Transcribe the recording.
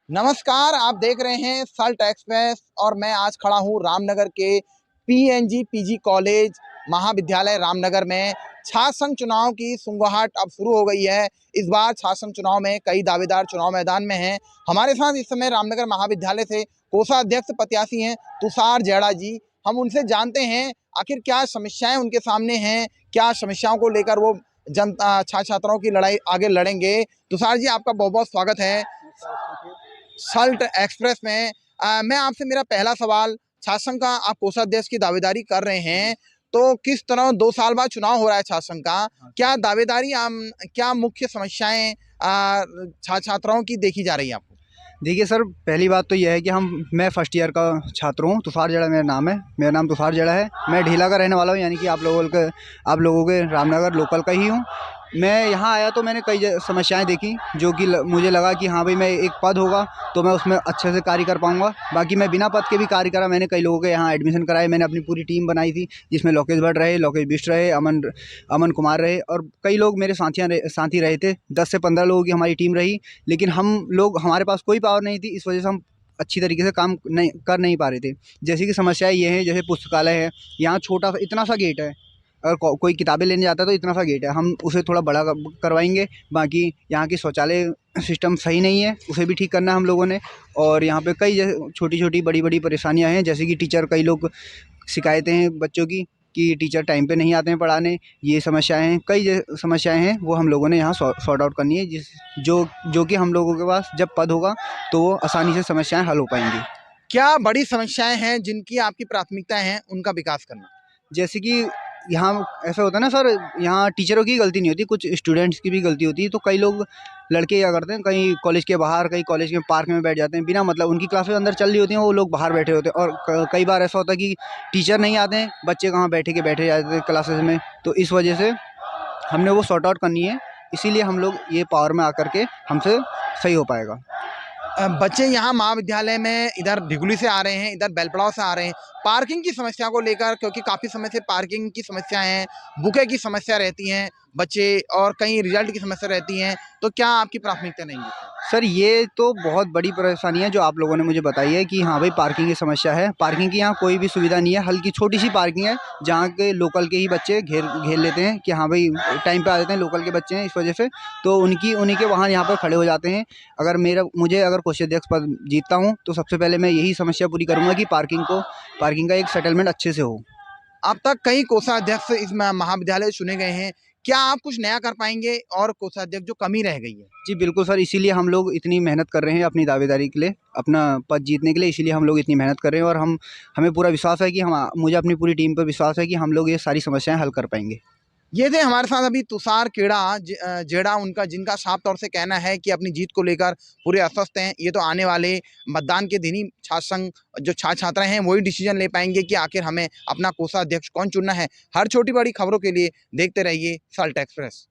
नमस्कार, आप देख रहे हैं सल्ट एक्सप्रेस और मैं आज खड़ा हूं रामनगर के पीएनजी पीजी कॉलेज महाविद्यालय रामनगर में। छात्र संघ चुनाव की सुगबुगाहट अब शुरू हो गई है। इस बार छात्र संघ चुनाव में कई दावेदार चुनाव मैदान में हैं। हमारे साथ इस समय रामनगर महाविद्यालय से कोषाध्यक्ष प्रत्याशी हैं तुषार जेड़ा जी। हम उनसे जानते हैं आखिर क्या समस्याएं उनके सामने हैं, क्या समस्याओं को लेकर वो छात्र छात्राओं की लड़ाई आगे लड़ेंगे। तुषार जी, आपका बहुत बहुत स्वागत है सल्ट एक्सप्रेस में। मैं आपसे मेरा पहला सवाल, छात्र संघ का आप कोषाध्यक्ष की दावेदारी कर रहे हैं, तो किस तरह 2 साल बाद चुनाव हो रहा है छात्र संघ का, क्या दावेदारी क्या मुख्य समस्याएं छात्र छात्राओं की देखी जा रही है आपको? देखिए सर, पहली बात तो यह है कि मैं फर्स्ट ईयर का छात्र हूँ। तुषार जेड़ा मेरा नाम है। मेरा नाम तुषार जेड़ा है। मैं ढीला का रहने वाला हूँ, यानी कि आप लोगों के रामनगर लोकल का ही हूँ। मैं यहाँ आया तो मैंने कई समस्याएं देखी, जो कि मुझे लगा कि हाँ भाई, मैं एक पद होगा तो मैं उसमें अच्छे से कार्य कर पाऊँगा। बाकी मैं बिना पद के भी कार्य करा। मैंने कई लोगों के यहाँ एडमिशन कराए। मैंने अपनी पूरी टीम बनाई थी, जिसमें लोकेश भट्ट रहे, लोकेश बिष्ट रहे, अमन कुमार रहे और कई लोग मेरे साथी रहे थे। 10 से 15 लोगों की हमारी टीम रही। लेकिन हमारे पास कोई पावर नहीं थी, इस वजह से हम अच्छी तरीके से काम कर नहीं पा रहे थे। जैसे कि समस्याएं ये हैं, जैसे पुस्तकालय है, यहाँ छोटा सा इतना सा गेट है। अगर कोई किताबें लेने जाता है तो इतना सा गेट है, हम उसे थोड़ा बड़ा करवाएंगे। बाकी यहाँ की शौचालय सिस्टम सही नहीं है, उसे भी ठीक करना है हम लोगों ने। और यहाँ पे कई छोटी छोटी बड़ी बड़ी परेशानियाँ हैं, जैसे कि कई लोग शिकायतें हैं बच्चों की कि टीचर टाइम पे नहीं आते हैं पढ़ाने। ये समस्याएं हैं, कई समस्याएं हैं, वो हम लोगों ने यहाँ सॉर्ट आउट करनी है, जो कि हम लोगों के पास जब पद होगा तो वो आसानी से समस्याएं हल हो पाएंगी। क्या बड़ी समस्याएं हैं जिनकी आपकी प्राथमिकता है उनका विकास करना? जैसे कि यहाँ ऐसा होता है ना सर, यहाँ टीचरों की गलती नहीं होती, कुछ स्टूडेंट्स की भी गलती होती है। तो कई लोग लड़के क्या करते हैं, कहीं कॉलेज के बाहर, कहीं कॉलेज के पार्क में बैठ जाते हैं बिना मतलब। उनकी क्लासेस अंदर चल रही होती हैं, वो लोग बाहर बैठे होते हैं। और कई बार ऐसा होता है कि टीचर नहीं आते हैं, बच्चे कहाँ बैठे जाते हैं क्लासेस में। तो इस वजह से हमने वो सॉर्ट आउट करनी है। इसीलिए हम लोग ये पावर में आकर के हमसे सही हो पाएगा। बच्चे यहाँ महाविद्यालय में इधर ढिगुली से आ रहे हैं, इधर बेलपड़ाव से आ रहे हैं, पार्किंग की समस्या को लेकर, क्योंकि काफ़ी समय से पार्किंग की समस्या है, बुके की समस्या रहती हैं बच्चे, और कहीं रिजल्ट की समस्या रहती हैं, तो क्या आपकी प्राथमिकता नहीं है? सर, ये तो बहुत बड़ी परेशानी है जो आप लोगों ने मुझे बताई है कि हाँ भाई, पार्किंग की समस्या है। पार्किंग की यहाँ कोई भी सुविधा नहीं है। हल्की छोटी सी पार्किंग है, जहाँ के लोकल के ही बच्चे घेर लेते हैं कि हाँ भाई, टाइम पे आ जाते हैं, लोकल के बच्चे हैं, इस वजह से तो उन्हीं के वहाँ यहाँ पर खड़े हो जाते हैं। अगर कोषाध्यक्ष पद जीतता हूँ तो सबसे पहले मैं यही समस्या पूरी करूँगा कि पार्किंग का एक सेटलमेंट अच्छे से हो। अब तक कई कोषाध्यक्ष इस महाविद्यालय चुने गए हैं, क्या आप कुछ नया कर पाएंगे और कोषाध्यक्ष जो कमी रह गई है? जी बिल्कुल सर, इसीलिए हम लोग इतनी मेहनत कर रहे हैं अपनी दावेदारी के लिए, अपना पद जीतने के लिए। इसीलिए हम लोग इतनी मेहनत कर रहे हैं और हमें पूरा विश्वास है कि मुझे अपनी पूरी टीम पर विश्वास है कि हम लोग ये सारी समस्याएं हल कर पाएंगे। ये थे हमारे साथ अभी तुषार जेड़ा, जिनका साफ तौर से कहना है कि अपनी जीत को लेकर पूरे आश्वस्त हैं। ये तो आने वाले मतदान के दिन ही छात्र संघ जो छात्र छात्रा हैं वही डिसीजन ले पाएंगे कि आखिर हमें अपना कोषाध्यक्ष कौन चुनना है। हर छोटी बड़ी खबरों के लिए देखते रहिए सल्ट एक्सप्रेस।